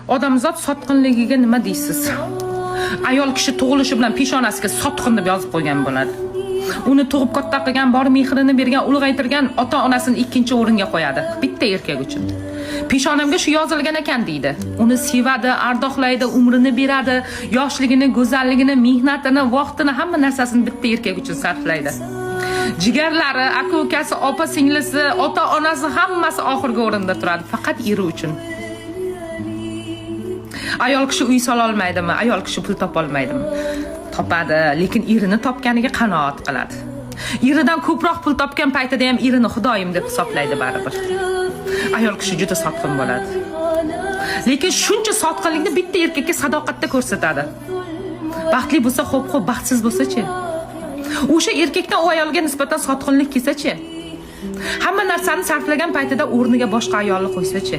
Odamzod sotqinligiga nima deysiz? Ayol kishi tug'ilishi bilan peshonasiga sotqin deb yozib qo'ygan bo'ladi. Uni tug'ib katta qilgan, bor mehrini bergan, ulg'aytirgan ota-onasini ikkinchi o'ringa qo'yadi. Bitta erkak uchun. Peshonamga shu yozilgan ekan deydi. Uni sevadi, ardoqlaydi, umrini beradi, yoshligini, go'zalligini, mehnatini, vaqtini, hamma narsasini bitta erkak uchun sarflaydi. Jigarlari, aka-ukasi, opa-singlisi, ota-onasi hammasi oxirgi o'rinda turadi, faqat eri uchun. Ayol kishi uy sola olmaydimi? Ayol kishi pul topa olmaydimi? Topadi, lekin erini topganiga qanoat qiladi. Eridan ko'proq pul topgan paytida ham erini xudoyim deb hisoblaydi baribir. Ayol kishi juda sotqin bo'ladi. Lekin shuncha sotqinlikni bitta erkakka sadoqatda ko'rsatadi. Baxtli bo'lsa, xo'p, baxtsiz bo'lsa-chi? O'sha erkakdan u ayolga nisbatan sotqinlik kelsa-chi? Hamma narsani sarflagan paytida o'rniga boshqa ayolni qo'ysa-chi?